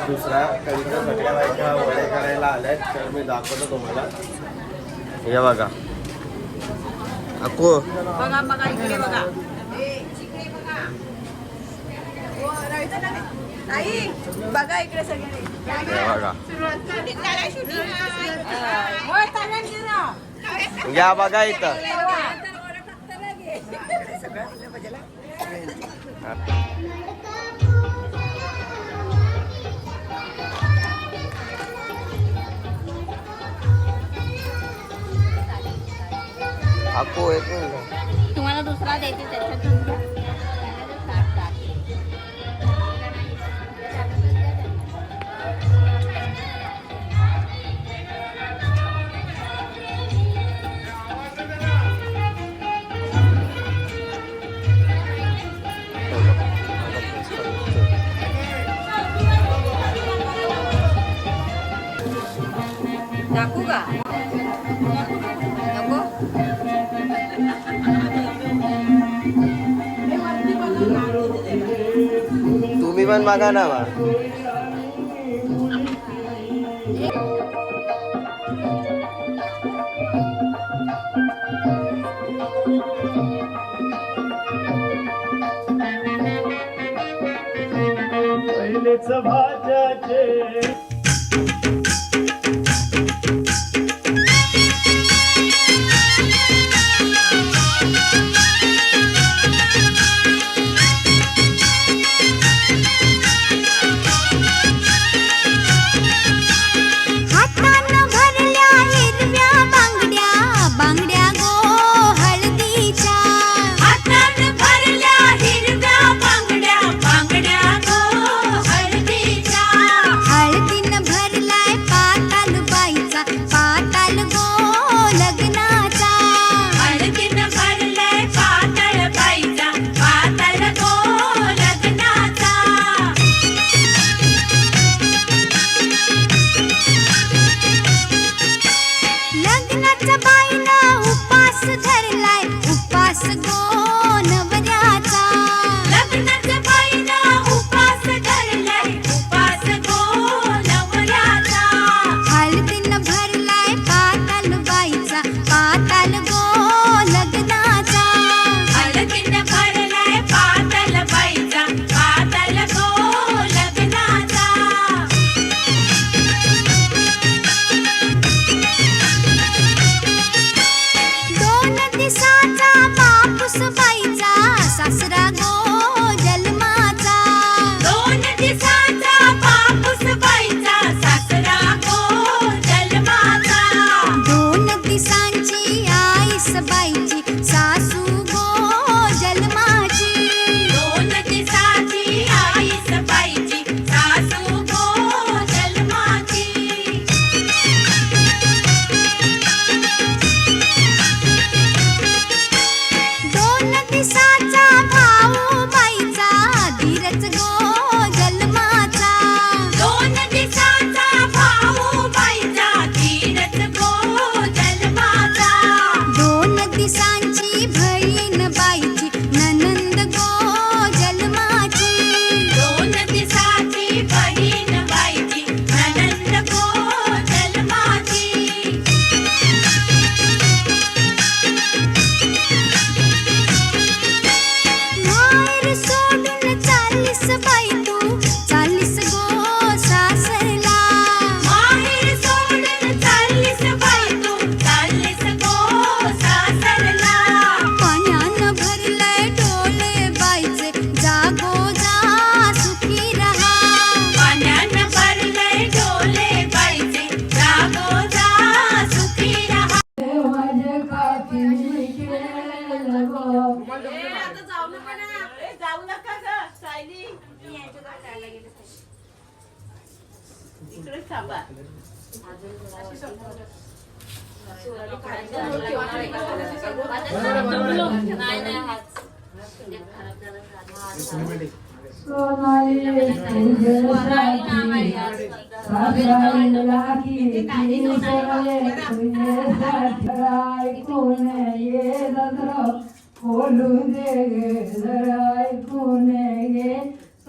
दुसरा कधीच्या सगळ्या बायका वडे करायला आल्यात तर मी दाखवतो तुम्हाला. हे बघा अक्को बघा बघा इकडे बघा. आई बघा इकडे सगळे बघा सगळं या बघा इथं. अक्को एक मिनिट तुम्हाला दुसरा देते त्याच्यातून दाखवू का नको. तुम्ही पण बघा ना बा. पहिलेच भाज्याचे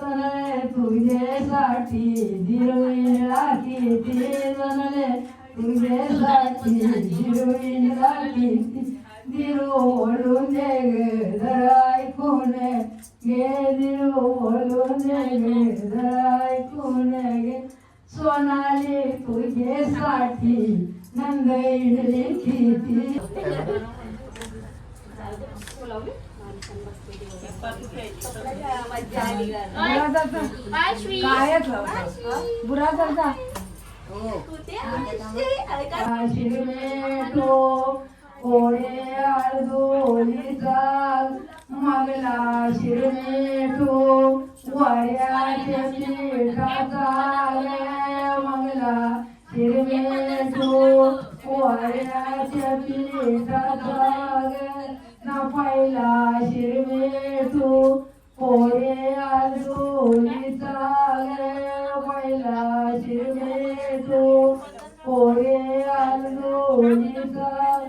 सनले तुझ्यासाठी हिरवीन राखी ती सनले तुझ्यासाठी हिरवीन राखी दिरोळून दे ग जरा ऐकून घे दिरोळून दे ग जरा ऐकून घे सोनाली तुझ्यासाठी नंद इडली किती बुरा शिरमेटो ओढे आळदोली चाल मागला शिरमेटो वड्याच्या पिठाचा मागला शिरमेटो वड्याच्या पिठाचा ना पहिला शिरमेटो ओढे आळदोली चाल पहिला शिरमेटो ओढे आळदोली चाल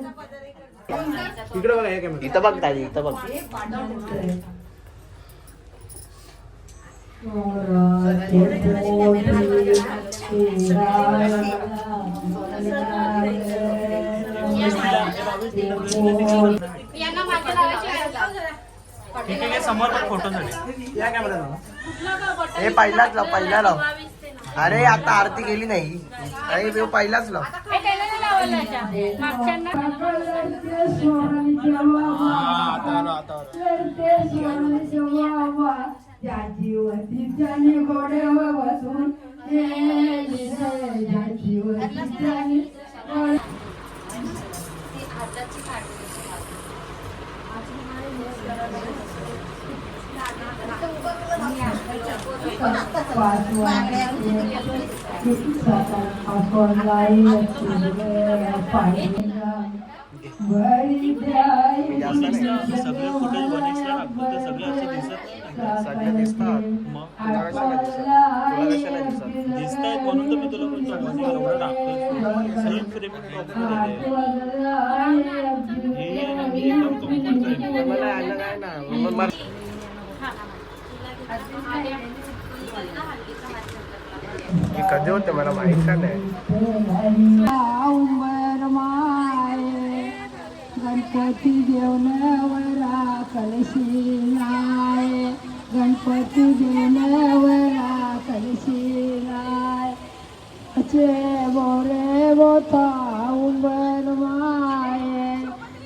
इकडे बघा हे कॅमेरा इथं बघ ताजी इथं बघ समोर फोटोसाठी या कॅमेरा हे पहिलाच लाव पहिला लाव अरे आता आरती गेली नाही अरे देव पहिलाच लाव सगळे फुटेज बनेक्सला टाकतो ते सगळे असे दिसत दिसतायत म्हणून तर मी तुला बोलतो एवढं टाकतो सेम फ्रेम कधी होते मला माहित का नाही गणपती देवनवरा कलशी नाय गणपती देवनवरा कलशी नाय अचे बोरे बोता उंबर माये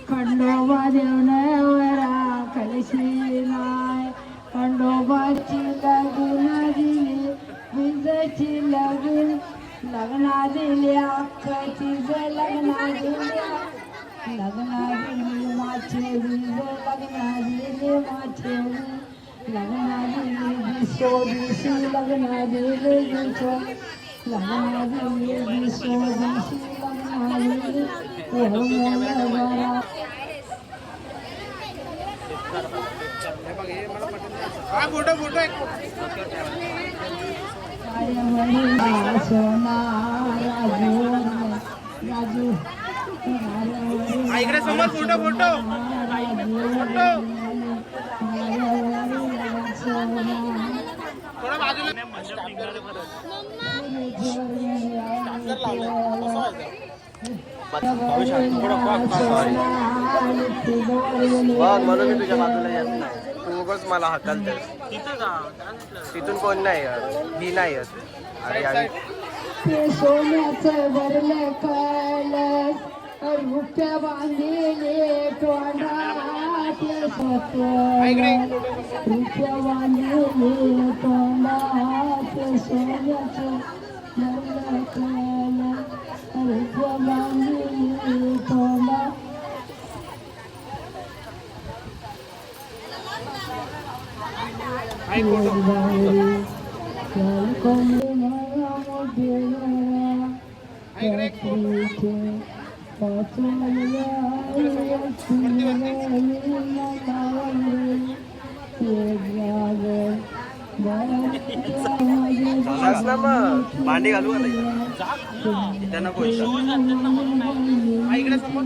खंडोबा देवनवरा कलशी नाय खंडोबाची लगीन दिली विजची लग्ना दिली अक्काची लग्ना दिली लग्ना दिली माझे लग्ना दिली माझे लग्ना दिली दिसो दिशी लग्ना दिली दिसो लग्ना दिली दिसो दिशी लग्ना दिली सोना राजू इकडे समोर फोटो फोटो थोडा बाजूला बघ म्हणून मी तुझ्या बाजूला येत नाही तू उगाच मला हकलतेस तिथून कोण नाही येत मी नाही येत अरे ते सोन्याचं भरलं कळस रुपया बांधिले तोंडा ते रुपया बांधिले तोंडा ते सोन्याचं भरलं कळस रुपया बांधिले तोंडा ना मग भांडी घालू का नको इकडे समोर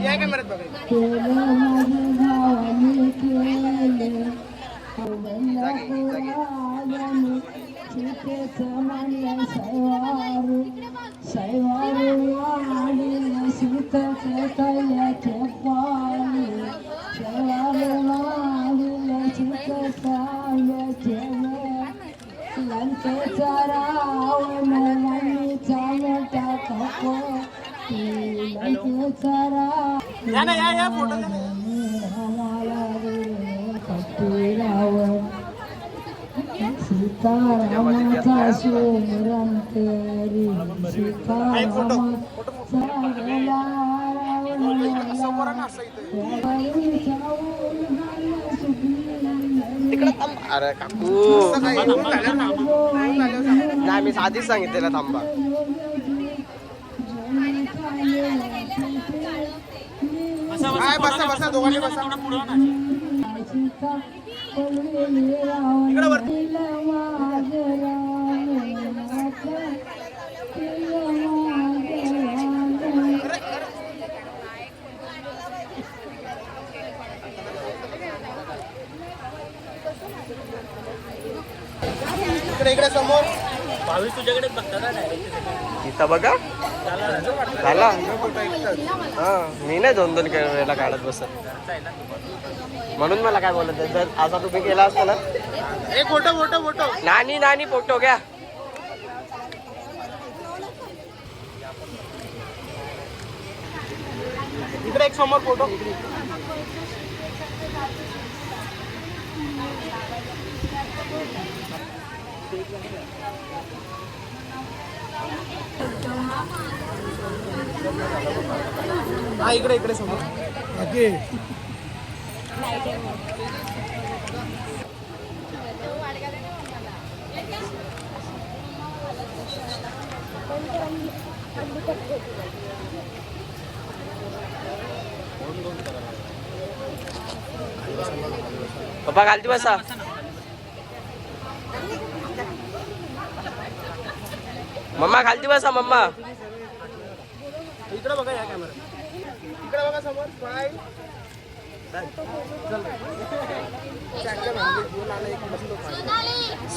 या कॅमेऱ्यात बघा पंढरपुरायनी सीतेचं म्हणलं सैवारू सैवारू वाढील सीतेचं कैल्याचे पाणी सैवारू वाढील सीतेचं कैल्याचे लंकेचा रावण मनीचा मोठा कपोती लंकेचा रावण रावण सीतारामाचा सुमरण करी सीतारामाचा गेला अरे काकू नाही मी आधीच सांगितलेलं थांबा. बसा बसा दोघांनी बसा. इकडे समोर भावी तुझ्याकडे बघता ना डायरेक्ट इथं बघा झाला. हा मी नाही 2-2 वेळेला काढत बसत म्हणून मला काय बोलत आहे. जर असा तुम्ही केला असता ना एक फोटो फोटो फोटो नानी नानी फोटो घ्या. इकडे एक समोर फोटो. हा इकडे इकडे समोर. पप्पा खालती बसा. मम्मा खालती बसा. मम्मा इकडे बघा. या कॅमेरा इकडे बघा समोर.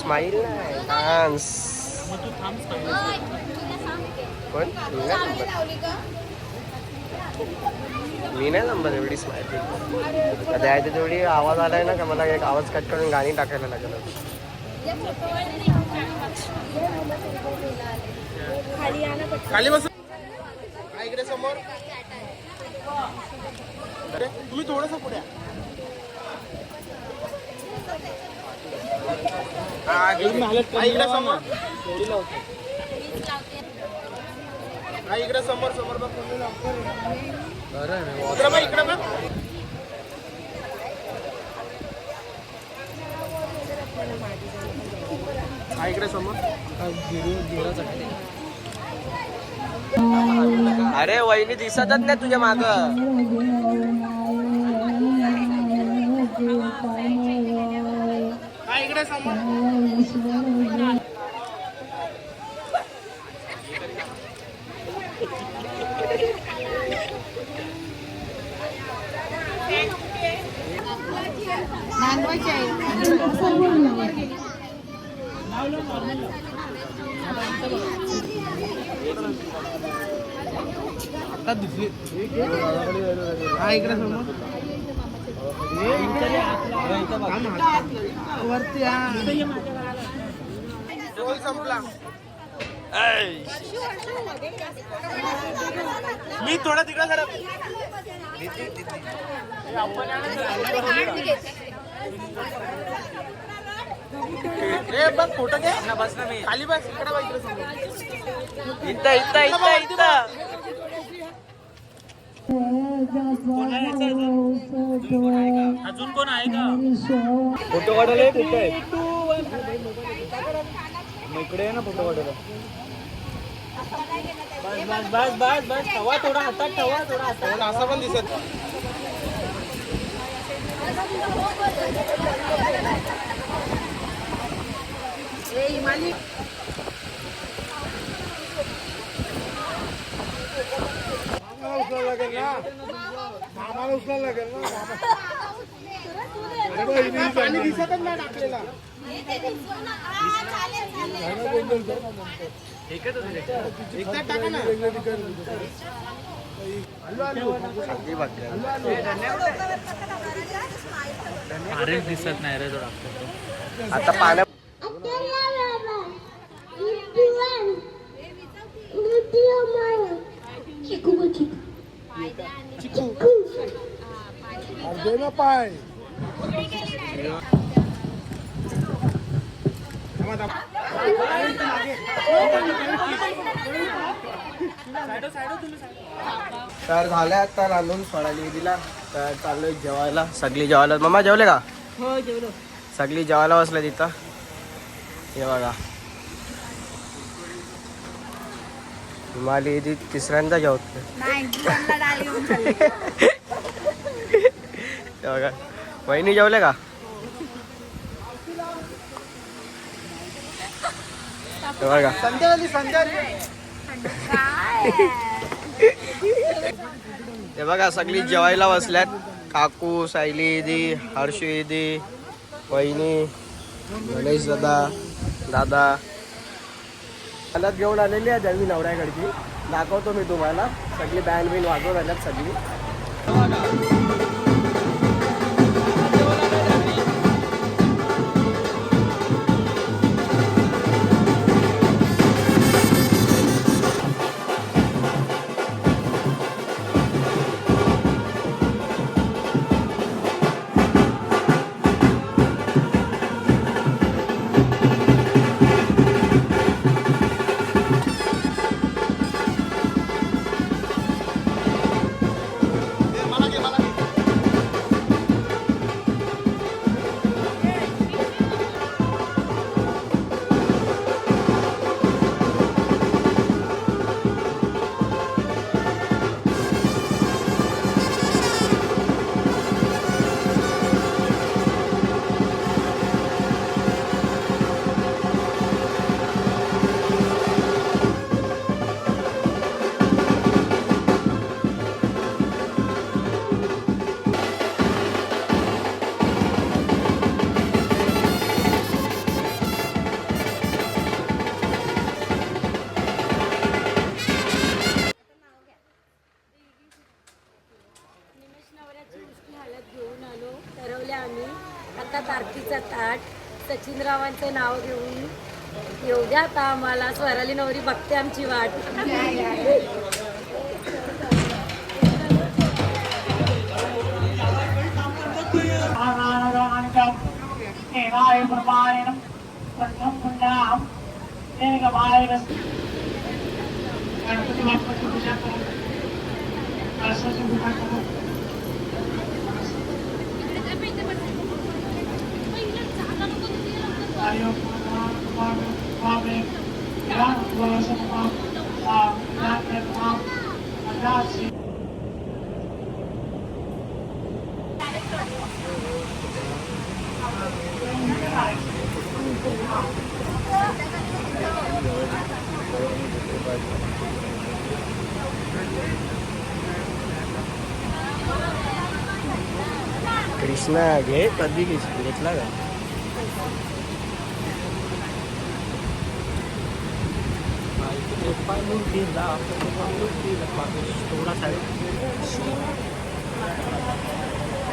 Smile dance. पण मी नाही जमत एवढी स्माईल. द्यायची तेवढी आवाज आलाय ना का मला एक आवाज कट करून गाणी टाकायला लागेल. खाली बस. इकडे समोर. अरे तुम्ही थोडस पुढे. इकडे समोर. इकडे समोर समोर बघ. इकडे बघ. इकडे बघ. इकडे समोर. अरे वहिनी दिसतच नाही तुझ्या माग. इकडे समोर. आता दिसली. हा इकडे समोर. वरती संपला. मी थोडा तिकडे जरा. बस फोटो घे ना. बस ना. मी खाली बस. इकडे बस. इकडे समोर. इथं इथं इथं इथं. अजून कोण आहे का फोटो काढायला? कुठे आहे मग इकडे आहे ना फोटो काढायला. बस बस बस बस बस. ठेवा थोडा हातात. ठेवा थोडा हातात. असं पण दिसत. लागेल ना. मामाला उचलायला लागेल ना. पाणी दिसतच नाही टाकलेला. एकदा टाका ना. अरे दिसत नाही रे तो टाकतो. आता पाण्या पाय तर झाल्या आता रांधून सोडायला दिला. तर चाललोय जेवायला. सगळी जेवायला. मम्मा जेवले का? हो जेवलो. सगळी जेवायला बसल्या तिथं. हे बघा हिमाली तिसऱ्यांदा जेवत नाही दुकानला डाळ घेऊन चालली. हे बघा वहिनी जेवले का? हे बघा हे बघा सगळी जेवायला बसल्यात. काकू, सायली दी, हर्षू दी, वहिनी, गणेश दादा मला घेऊन आलेली आहे जळवी नवऱ्याकडची. दाखवतो मी तुम्हाला. सगळी बँड बिन वाजवत आल्यात सगळी. ठरवले आम्ही आता तारखीचा ताट सचिनरावांचं नाव घेऊन येऊ द्या. आता आम्हाला स्वराली नवरी बघते आमची वाट. कृष्णा घे कधी घेतला का?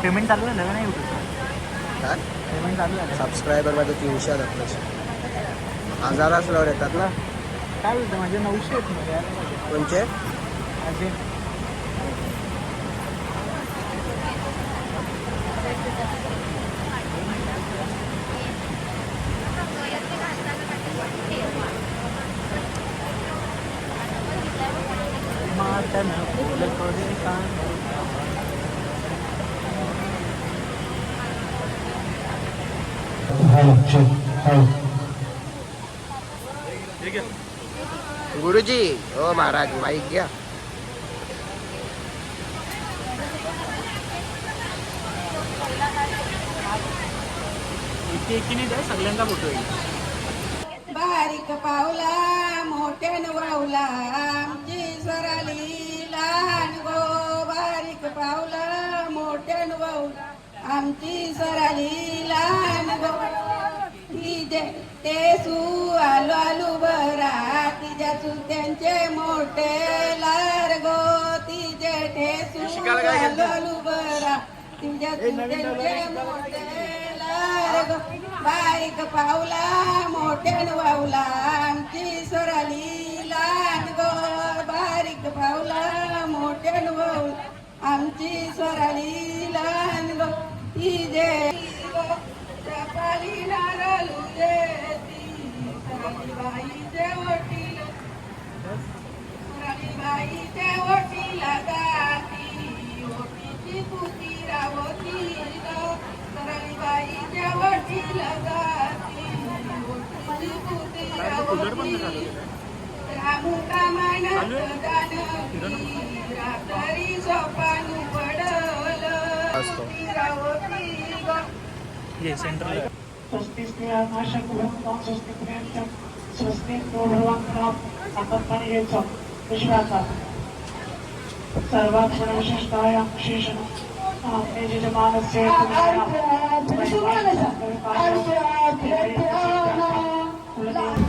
पेमेंट चालू झालं का नाही? पेमेंट चालू झालं. सबस्क्रायबर मध्ये 300 आहेत आपल्या. 1000 फ्लोअर येतात ना. काय बोलतं माझे 900 आहेत. कोणचे? माझे गुरुजी ओ महाराज माईक घ्या. एकीने द्या सगळ्यांचा फोटो येईल. बारीक पावला मोठ्यान वावला आमची स्वराली लहान गो. बारीक पावला मोठ्यान वावला आमची स्वराली लहान गो तिचे टेसू आलू आलू बरा तिच्या चुलत्यांचे मोठे लार गो तिचे ठेसू आलू आलू बरा तिच्या चुलत्यांचे मोठे लार गो बारीक पावला मोठ्यान वावला आमची स्वराली लहान गो बारीक पावला मोठ्यान वावला आमची स्वराली लहान गो तिजे सकाळी नारळू देती बाईचे वटील बाईचे वटीला जाती ओटीची तुती रावती बाईच्या वटीला जाती ओटीची तुती रावती रामू कामानं जानकी रात्री सोपानू पडल रावती ये सेंट्रल सर्वात विशेषतः विशेषण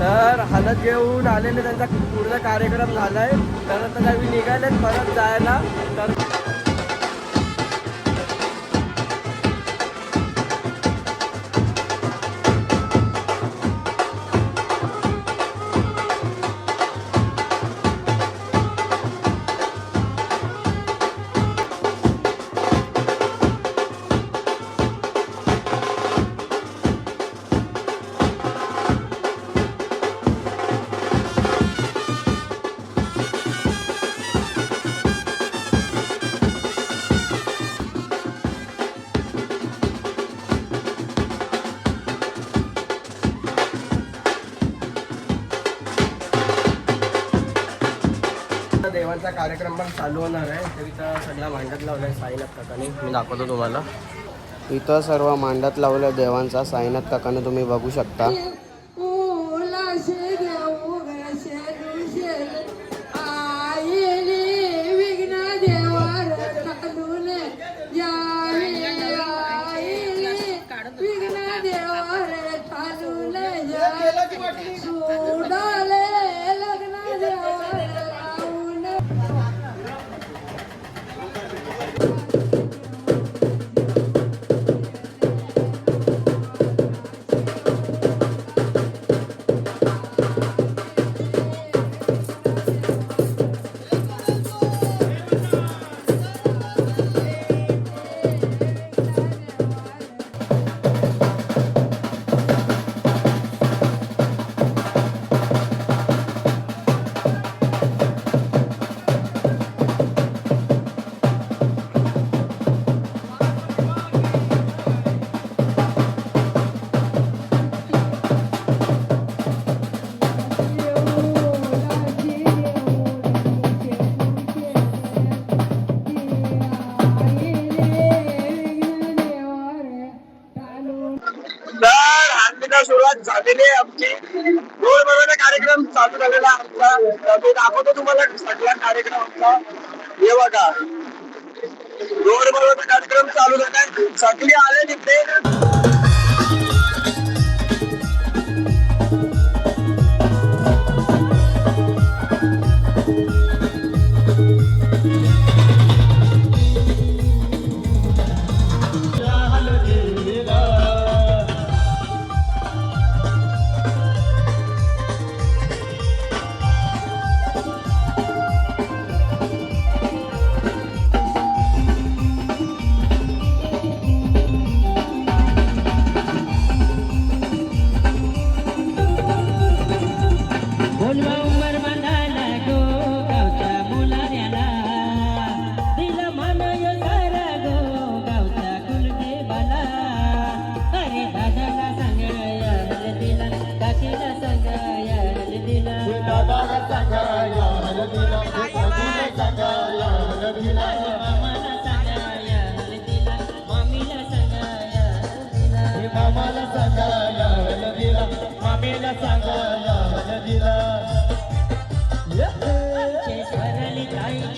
तर हलत घेऊन आलेले त्यांचा पूर्ण कार्यक्रम झालाय. त्यानंतर काही निघालेत परत जायला. तर देवांचा कार्यक्रम पण चालू होणार आहे. तर इथं सगळा मांडत लावलाय साईनाथ काकाने. मी दाखवतो तुम्हाला. इथं सर्व मांडत लावलं देवांचा साईनाथ काकाने, तुम्ही बघू शकता. सुरुवात झालेली आहे आमची. गोड बनवण्याचा कार्यक्रम चालू झालेला आमचा. मी दाखवतो तुम्हाला सगळा कार्यक्रम आमचा. हे बघा, गोड बनवण्याचा कार्यक्रम चालू झालाय. सगळे आले तिथे.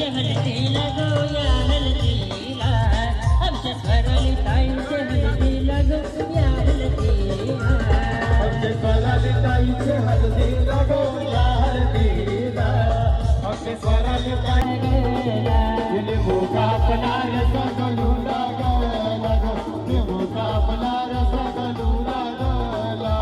हलतीला गो या हलतीला आमच्या स्वरली ताईचे स्वराली लिंबू कापला रस गलू लागला लिंबू कापला रस गलू लागला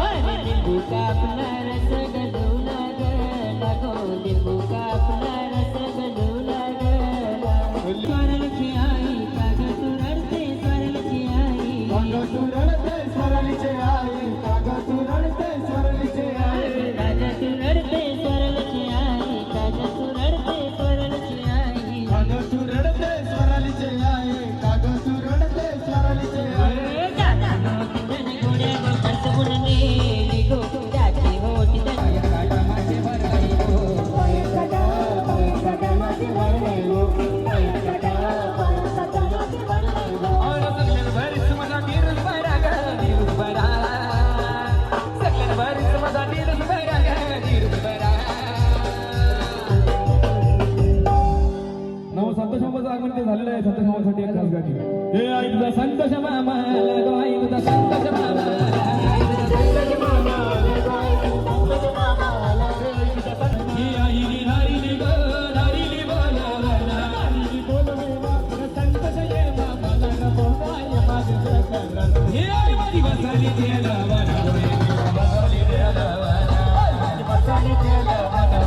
लिंबू कापला रस गलू लागला गो लिंबू कापला रस गलू लागला स्वरलची आई काग तू रडते स्वरलची आई काग तू रडते स्वरलीचे आई काग तू रडते स्वरलीचे आई काग तू रडते स्वरलची आई काग तू रडते स्वरलची आई काग तू रडते स्वरलीचे आई काग तू रडते स्वरलीचे आई गोड्या गोपांच गुणने लिगो त्याची होती माझे भरगडी संतोषाचं आगमन ते झालेलं आहे. संतोषासाठी एक खास गाणी हे ऐकलं संतोष मामा लगो ऐकलं संतोष मामा ही आई निहारी ग नारी बोलवला संतोष ये मामा लग बोलाय माझे सकल हे आई माझी बसाली देला वाला बसाली देला वाला बसाली देला वाला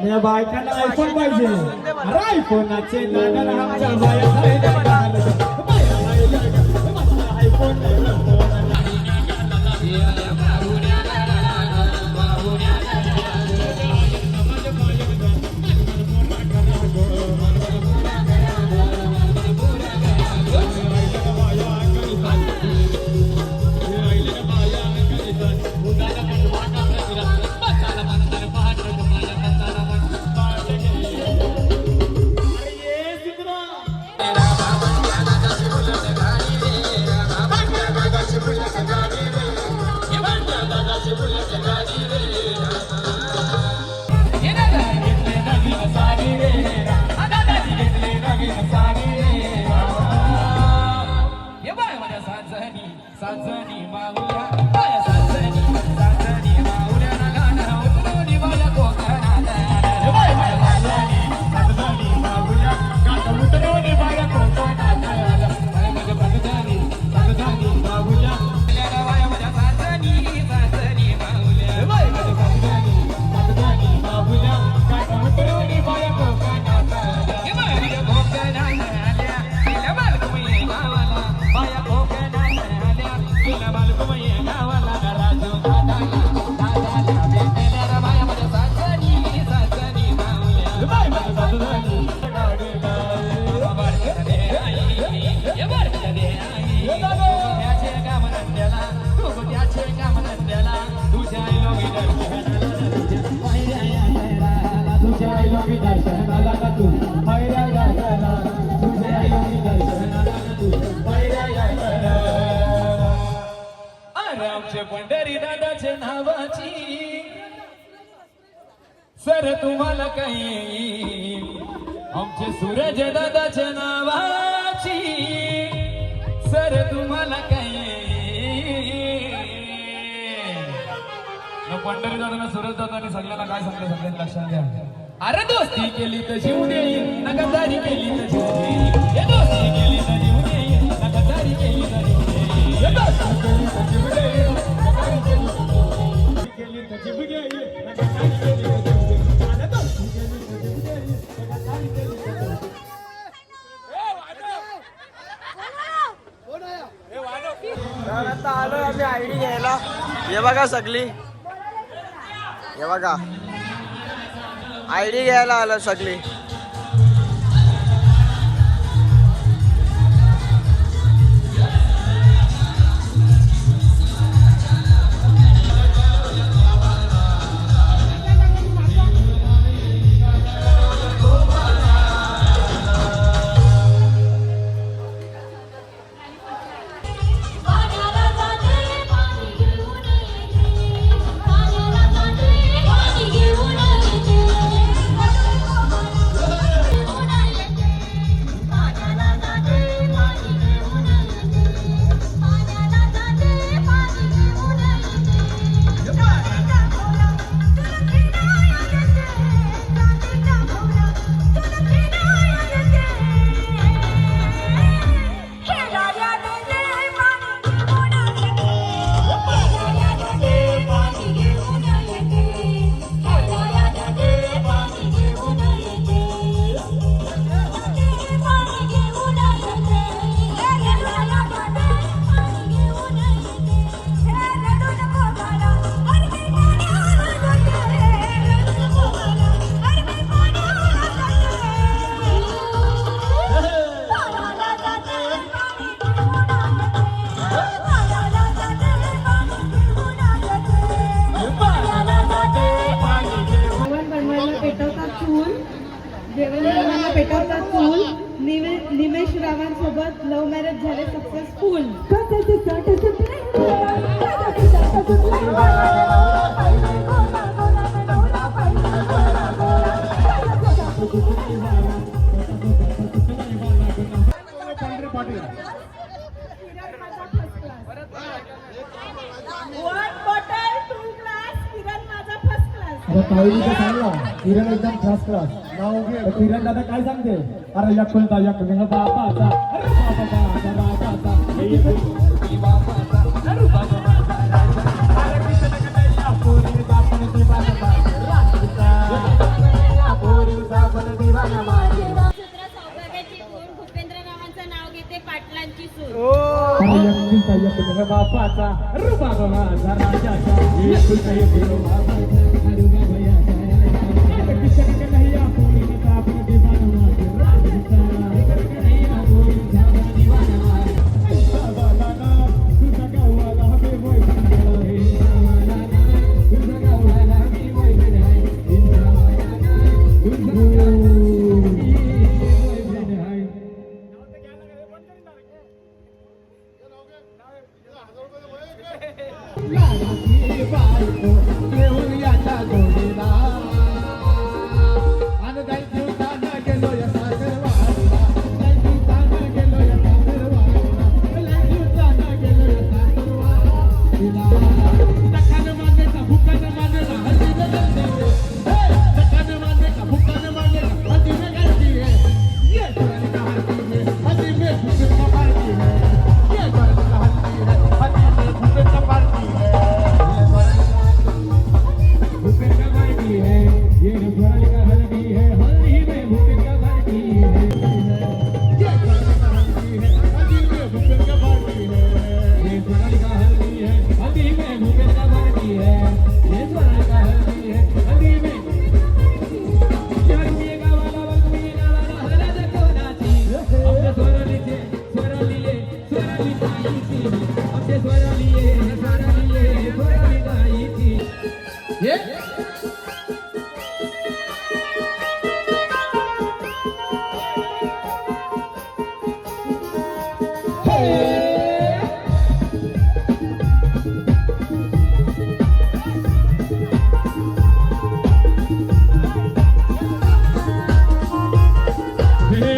या बायकांना आयफोन पाहिजे अरे आयफोनाचे नादान आमच्या बाया आयफोन आमचे काम धंद्याला तुझ्या आईला मी दर्शनाला तुझ्या पायऱ्या यायला तुझ्या आईला मी दर्शनाला का तू पायऱ्या यायला तुझ्या आईला मी दर्शनाला का तू पायऱ्या यायला अरे आमचे पंढरी दादाचे नावाची सर तुम्हाला काही आमचे सूरज दादाच्या नावाची सर तुम्हाला काही पंढरी दादाला सूरज दादाने सगळ्यांना काय सांगलं सगळ्यांनी लक्षात घ्या अरे दोस्ती केली तर जीव देईल ना गद्दारी केली तर जीव देईल हे दोस्ती केली तर जीव देईल ना गद्दारी केली तर जीव देईल हे दोस्ती केली तर जीव देईल ना गद्दारी केली तर जीव देईल ना गद्दारी केली तर जीव देईल अरे दोस्ती केली तर जीव देईल ना गद्दारी केली तर जीव देईल तर आता आलोय आम्ही आयडी घ्यायला. हे बघा सगळी, हे बघा आयडी घ्यायला आलो सगळी. पेटवतात चूल. निमेश रावांसोबत लव्ह मॅरेज झाले सक्सेसफुल. ताईचा सांगला किरण एकदम फर्स्ट क्लास नाव घे. किरण दादा काय सांगते अरे यकुलता यकुल बापाचा अरे बापाचा राजाचा हे बापाचा अरे बापाचा अरे किशन कन्हैया पोरी बापन दीवाना राजा पोरी बापन दीवाना माझा सौभाग्याची खूण भूपेंद्र रावांचं नाव घेते पाटलांची सून. अरे यकुलता यकुल बापाचा अरे बापाचा राजाचा यकुलता यकुल बापाचा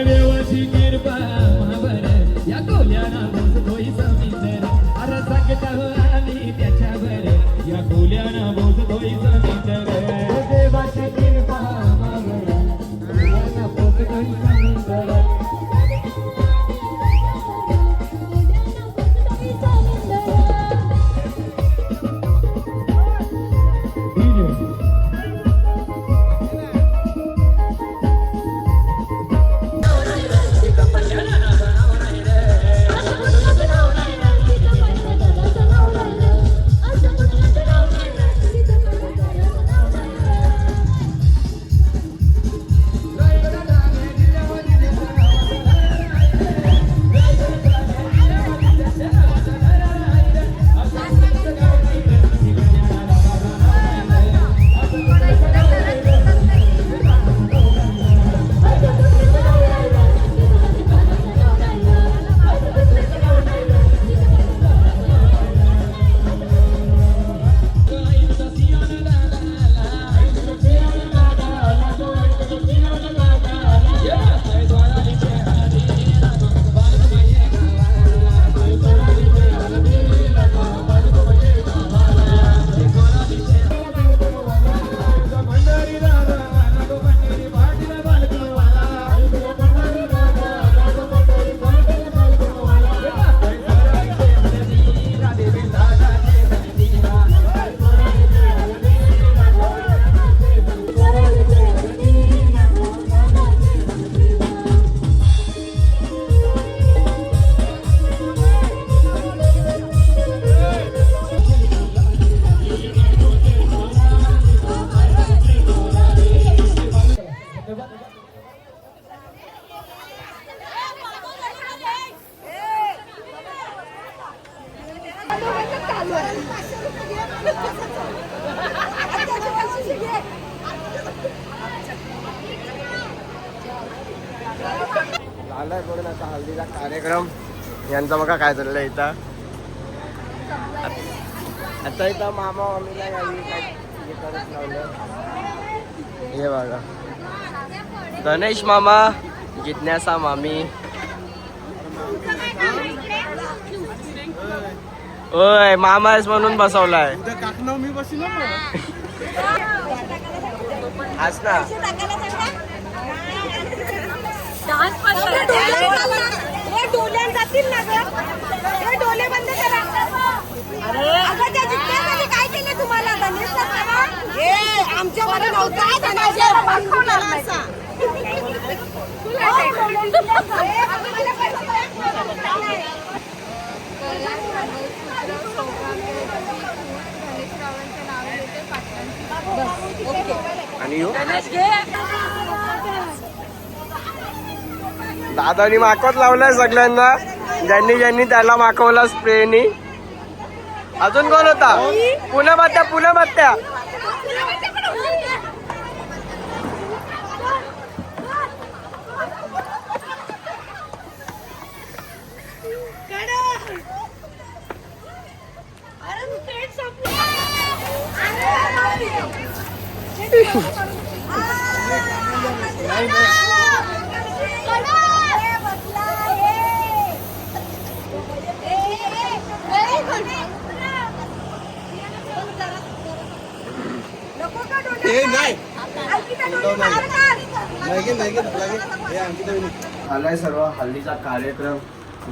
देवाची कृपा महाबर या कोल्याना बोलतोय समीतर अरे सकता आली त्याच्यावर या कोल्याना बोलतोय समीतर देवाची कृपा महाबर कोल्याना बोलतोय समीतर झालाय बघून आता हल्दीचा कार्यक्रम. यांचा बघा काय चाललंय इथं. आता इथं मामा मामीला यांनी काय हे करत लावलं. हे बघा गणेश मामा, जिज्ञासा मामी. ओय मामा आहेस म्हणून बसवलाय. मी बसलो आज ना डान्स पण हे डोल्या जातील ना ग. हे डोले बंद करा. अगं त्या जिंकण्यासाठी काय केलं तुम्हाला गणेशला सांगा. हे आमच्यावर नव्हता आणि दादानी माकवत लावलाय सगळ्यांना. ज्यांनी ज्यांनी त्याला माकवला स्प्रेनी. अजून कोण होता? पुन्हा बत्त्या. आलाय सर्व हल्लीचा कार्यक्रम.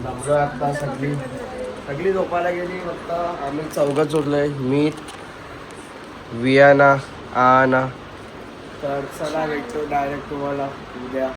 दमलो आता सगळी झोपायला गेली. फक्त आम्ही चौघच उरलोय. मी, वियाना, आना. तर चला भेटतो डायरेक्ट तुम्हाला उद्या.